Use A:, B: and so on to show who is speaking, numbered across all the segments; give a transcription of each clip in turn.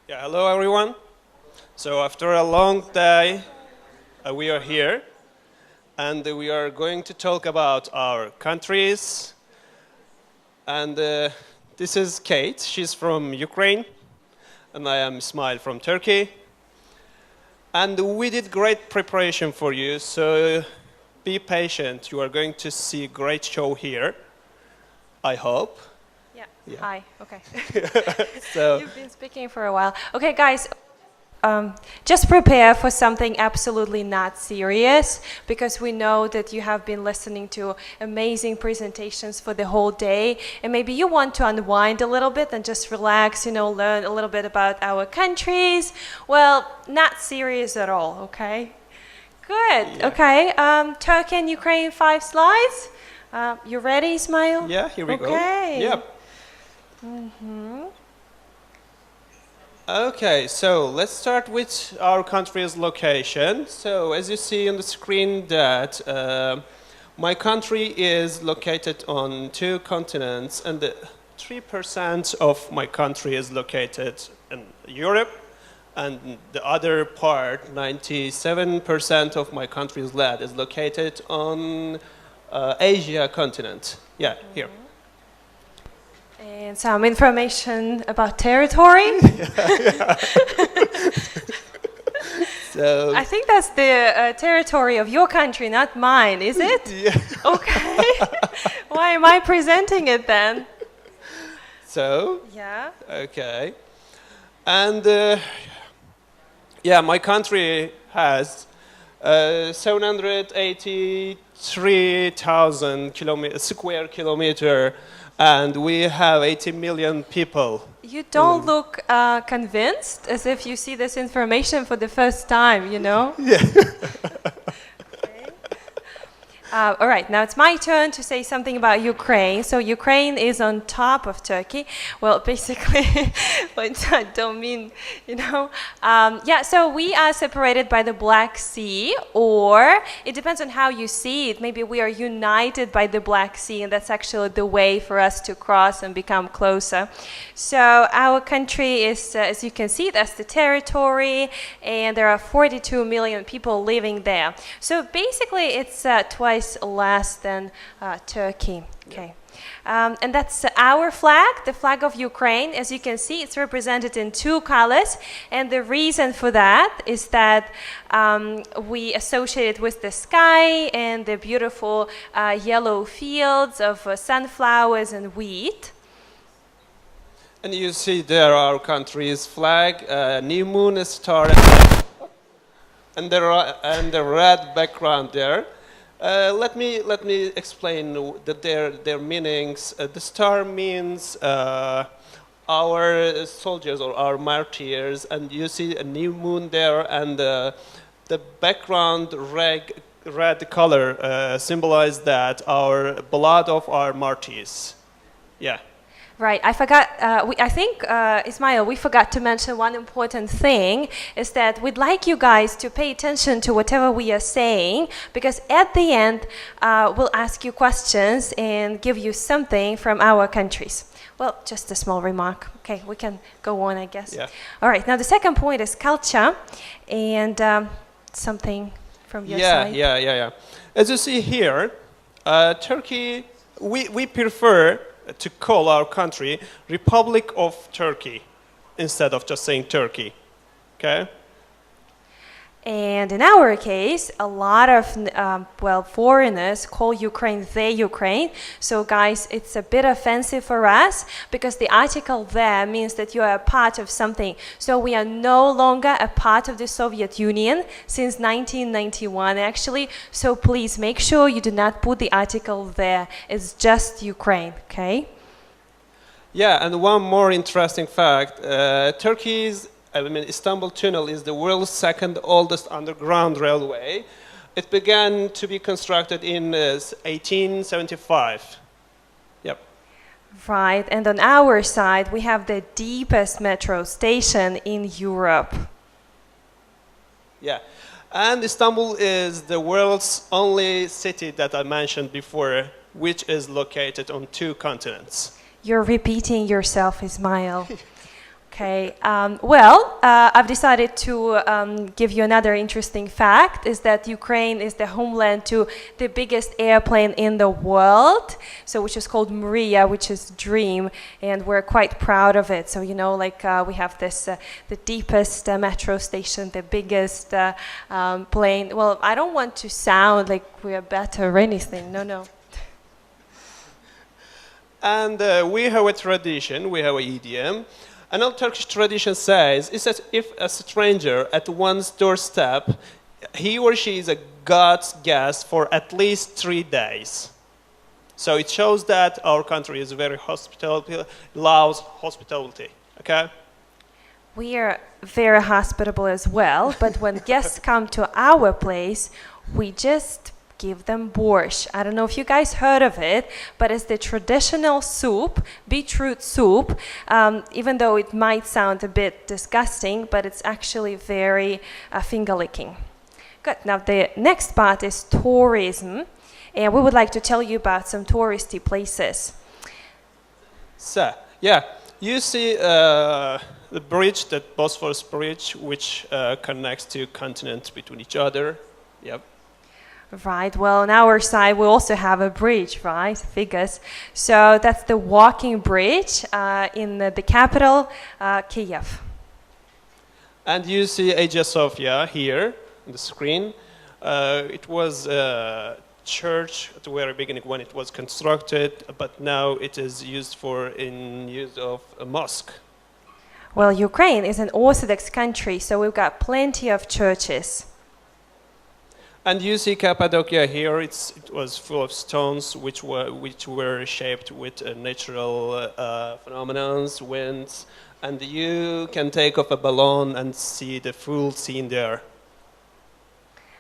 A: Yeah, hello everyone. So after a long day, we are here and we are going to talk about our countries. And this is Kate, she's from Ukraine, and I am Ismail from Turkey. And we did great preparation for you, so be patient. You are going to see a great show here, I hope.
B: Yeah.
A: Yeah.
B: Hi. Okay.
A: So
B: You've been speaking for a while. Okay, guys. Just prepare for something absolutely not serious because we know that you have been listening to amazing presentations for the whole day and maybe you want to unwind a little bit and just relax, learn a little bit about our countries. Well, not serious at all, okay? Good,
A: Yeah.
B: okay. Turkey and Ukraine, 5 slides. You ready, Ismail?
A: yeah, here we go.
B: Okay.
A: Yep. Okay, so let's start with our country's location. So as you see on the screen that my country is located on 2 continents and 3% of my country is located in Europe and the other part, 97% of my country's land is located on Asia continent. Yeah, here.
B: And some information about territory.
A: So
B: I think that's the territory of your country, not mine, is it?
A: yeah.
B: Okay. Why am I presenting it then?
A: So
B: Yeah.
A: okay. And yeah, my country has 783,000 square kilometer, and we have 80 million people.
B: You don't look convinced, as if you see this information for the first time,
A: Yeah.
B: All right, now it's my turn to say something about Ukraine. So Ukraine is on top of Turkey. Well, basically, but I don't mean, yeah, so we are separated by the Black Sea, or it depends on how you see it. Maybe we are united by the Black Sea, and that's actually the way for us to cross and become closer. So our country is, as you can see, that's the territory, and there are 42 million people living there. So basically, it's twice less than Turkey. Okay. And that's our flag, the flag of Ukraine. As you can see, it's represented in 2 colors. And the reason for that is that we associate it with the sky and the beautiful yellow fields of sunflowers and wheat.
A: And you see there our country's flag, new moon, a star, and the red background there. Let me explain their meanings. The star means our soldiers or our martyrs, and you see a new moon there, and the background red color symbolizes that our blood of our martyrs. Yeah.
B: Right, I forgot, I think, Ismail, we forgot to mention one important thing, is that we'd like you guys to pay attention to whatever we are saying, because at the end, we'll ask you questions and give you something from our countries. Well, just a small remark. Okay, we can go on, I guess.
A: Yeah.
B: All right, now the second point is culture, and something from your side.
A: Yeah. As you see here, Turkey, we prefer to call our country Republic of Turkey instead of just saying Turkey. Okay?
B: And in our case, a lot of, foreigners call Ukraine the Ukraine. So guys, it's a bit offensive for us because the article there means that you are a part of something. So we are no longer a part of the Soviet Union since 1991 actually. So please make sure you do not put the article there. It's just Ukraine, okay?
A: Yeah, and one more interesting fact. Istanbul Tunnel is the world's 2nd oldest underground railway. It began to be constructed in 1875. Yep.
B: Right, and on our side, we have the deepest metro station in Europe.
A: Yeah, and Istanbul is the world's only city that I mentioned before, which is located on 2 continents.
B: You're repeating yourself, Ismail. Okay. I've decided to give you another interesting fact, is that Ukraine is the homeland to the biggest airplane in the world, so which is called Mriya, which is dream, and we're quite proud of it. So, you know, like we have this, the deepest metro station, the biggest plane. Well, I don't want to sound like we are better or anything. No, no.
A: And we have a tradition, we have a EDM. An old Turkish tradition says is that if a stranger at one's doorstep, he or she is a God's guest for at least 3 days. So it shows that our country is very hospitable, loves hospitality. Okay?
B: We are very hospitable as well, but when guests come to our place, we just give them borscht. I don't know if you guys heard of it, but it's the traditional soup, beetroot soup, even though it might sound a bit disgusting, but it's actually very finger-licking. Good. Now the next part is tourism, and we would like to tell you about some touristy places.
A: So, yeah, you see the bridge, that Bosphorus bridge, which connects two continents between each other. Yep.
B: Right, well, on our side, we also have a bridge, right, Figas. So that's the walking bridge in the capital, Kiev.
A: And you see Hagia Sophia here on the screen. It was a church at the very beginning when it was constructed, but now it is used in use of a mosque.
B: Well, Ukraine is an Orthodox country, so we've got plenty of churches.
A: And you see Cappadocia here. It was full of stones which were shaped with natural phenomena, winds, and you can take off a balloon and see the full scene there.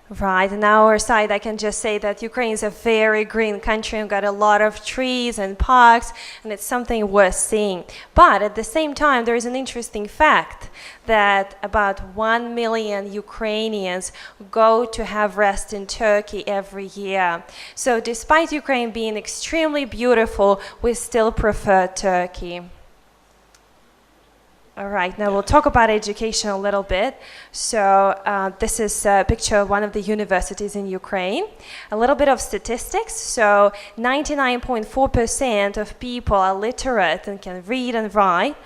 B: Right, on our side, I can just say that Ukraine is a very green country. We've got a lot of trees and parks, and it's something worth seeing. But at the same time, there is an interesting fact that about 1 million Ukrainians go to have rest in Turkey every year. So despite Ukraine being extremely beautiful, we still prefer Turkey. All right, now we'll talk about education a little bit. So this is a picture of one of the universities in Ukraine. A little bit of statistics. So 99.4% of people are literate and can read and write.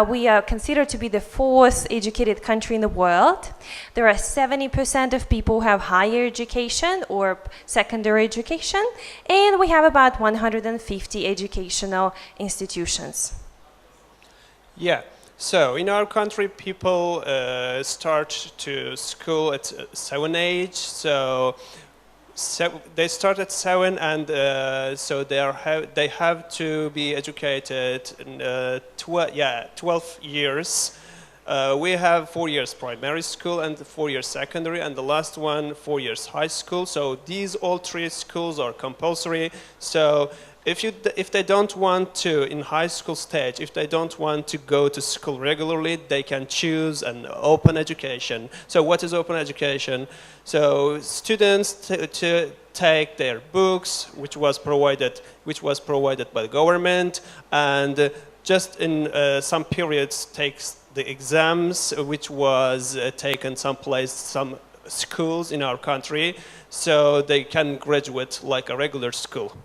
B: We are considered to be the 4th educated country in the world. There are 70% of people who have higher education or secondary education. And we have about 150 educational institutions.
A: Yeah. So in our country, people start to school at 7 age. So they start at 7, and so they have to be educated in 12 years. We have 4 years primary school and 4 years secondary, and the last one 4 years high school. So these all 3 schools are compulsory. So if they don't want to, in high school stage, if they don't want to go to school regularly, they can choose an open education. So what is open education? So students to take their books, which was provided by the government, and just in some periods takes the exams, which was taken some schools in our country, so they can graduate like a regular school.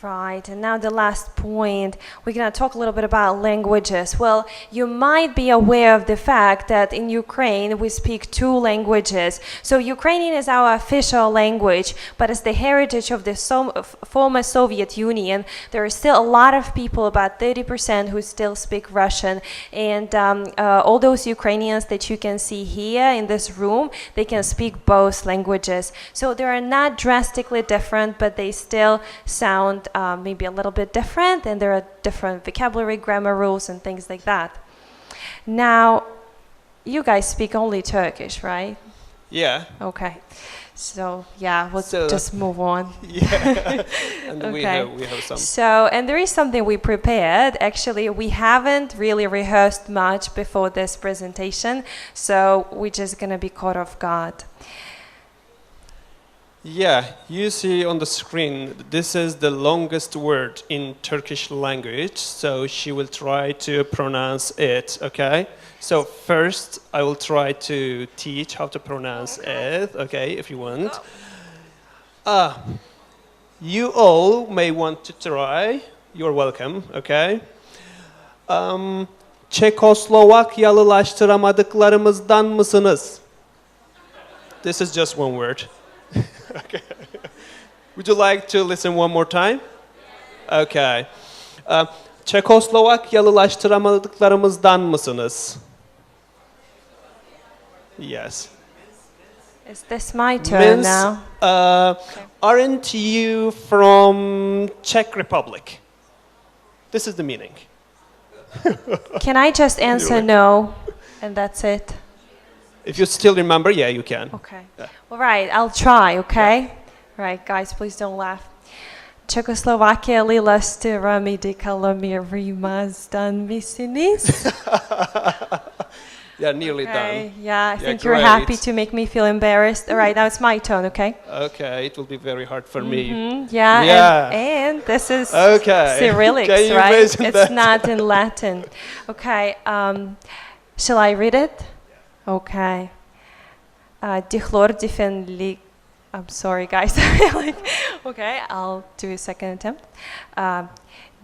B: Right, and now the last point, we're going to talk a little bit about languages. Well, you might be aware of the fact that in Ukraine we speak 2 languages. So Ukrainian is our official language, but as the heritage of the former Soviet Union, there are still a lot of people, about 30%, who still speak Russian. And all those Ukrainians that you can see here in this room, they can speak both languages. So they are not drastically different, but they still sound maybe a little bit different, and there are different vocabulary, grammar rules, and things like that. Now, you guys speak only Turkish, right?
A: Yeah.
B: Okay. So, yeah, we'll just move on.
A: Yeah. And
B: okay.
A: we have some.
B: So, and there is something we prepared. Actually, we haven't really rehearsed much before this presentation, so we're just going to be caught off guard.
A: Yeah, you see on the screen, this is the longest word in Turkish language, so she will try to pronounce it, okay? So first, I will try to teach how to pronounce it, okay, if you want. You all may want to try. You're welcome, okay? Çekoslovakyalılaştıramadıklarımızdan mısınız? This is just one word. Okay. Would you like to listen one more time? Okay. Çekoslovakyalılaştıramadıklarımızdan mısınız? Yes.
B: Is this my turn
A: Means,
B: now?
A: aren't you from Czech Republic? This is the meaning.
B: Can I just answer no, and that's it?
A: If you still remember, yeah, you can.
B: Okay.
A: Yeah.
B: All right, I'll try, okay? All right, guys, please don't laugh. Çekoslovakyalılaştıramadıklarımızdan mısınız?
A: Yeah, nearly
B: Okay,
A: done.
B: yeah, I think you're
A: great.
B: happy to make me feel embarrassed. All right, now it's my turn, okay?
A: Okay, it will be very hard for me.
B: Yeah,
A: Yeah.
B: and this is
A: Okay.
B: Cyrillics,
A: Can you
B: right?
A: imagine
B: It's
A: that?
B: not in Latin. Okay, shall I read it? Okay. Dichlordifenli. I'm sorry, guys. Okay, I'll do a second attempt.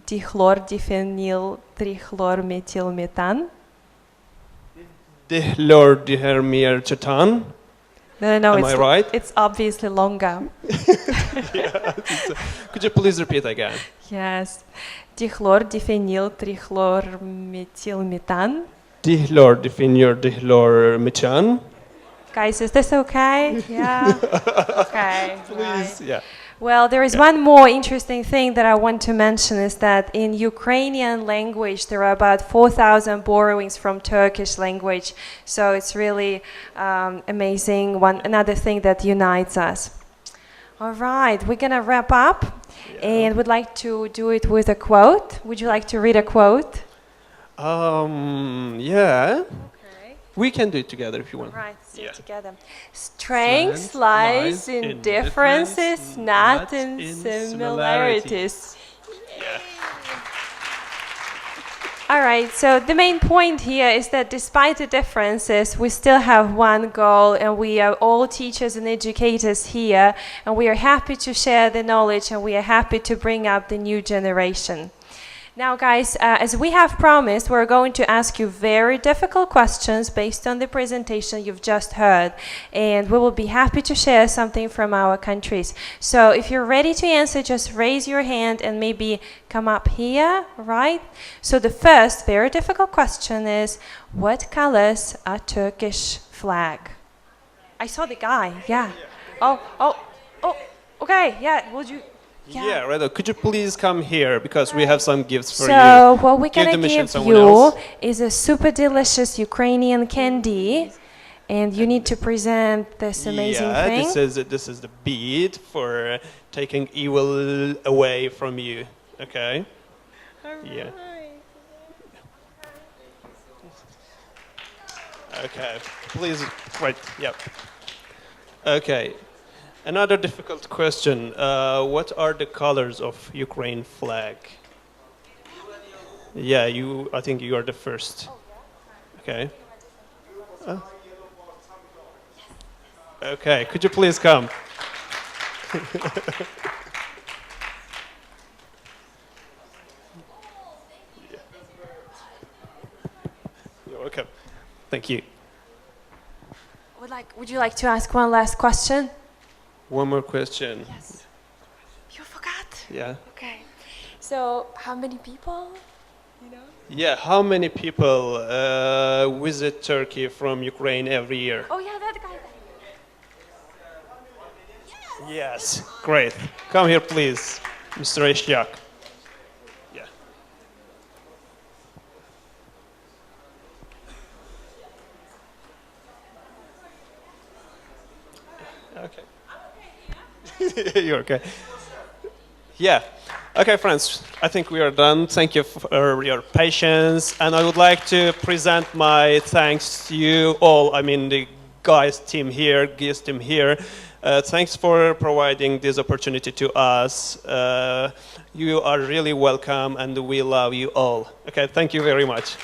B: Dichlordifenyl trichlormethylmethan.
A: Dihlordihermierchetan.
B: No,
A: Am I right?
B: it's obviously longer.
A: Could you please repeat again?
B: Yes. Dichlordifenyl trichlormethylmethan.
A: Dihlordihermierchetan.
B: Guys, is this okay? Yeah. Okay.
A: Please,
B: right.
A: yeah.
B: Well, there is one more interesting thing that I want to mention is that in Ukrainian language there are about 4,000 borrowings from Turkish language. So it's really amazing. Another thing that unites us. All right, we're gonna wrap up, and we'd like to do it with a quote. Would you like to read a quote?
A: Yeah. We can do it together if you want.
B: Right, let's do
A: Yeah.
B: it together. Strength lies in differences, not in similarities. All right, so the main point here is that despite the differences, we still have one goal, and we are all teachers and educators here, and we are happy to share the knowledge, and we are happy to bring up the new generation. Now, guys, as we have promised, we're going to ask you very difficult questions based on the presentation you've just heard, and we will be happy to share something from our countries. So if you're ready to answer, just raise your hand and maybe come up here, right? So the first very difficult question is, what colors are Turkish flag? I saw the guy, yeah. Oh, okay, yeah, would you...
A: Yeah, Redo, could you please come here because we have some gifts for you.
B: So what we're gonna
A: the mission
B: give
A: someone
B: you
A: else.
B: is a super delicious Ukrainian candy, and you need to present this amazing thing.
A: This is the bead for taking evil away from you. Okay. Yeah. Okay. Please. Right. Yep. Okay. Another difficult question. What are the colors of Ukraine flag? Yeah, I think you are the first. Okay. Okay, could you please come? You're welcome. Thank you.
B: Would you like to ask one last question?
A: One more question.
B: Yes. You forgot?
A: Yeah.
B: Okay. So, how many people? You know?
A: Yeah, how many people visit Turkey from Ukraine every year?
B: Oh, yeah, that guy.
A: Yes, great. Come here, please, Mr. Ishyak. Yeah. Okay. You're okay. Yeah. Okay, friends, I think we are done. Thank you for your patience. And I would like to present my thanks to you all. I mean, the guys team here, Thanks for providing this opportunity to us. You are really welcome, and we love you all. Okay, thank you very much.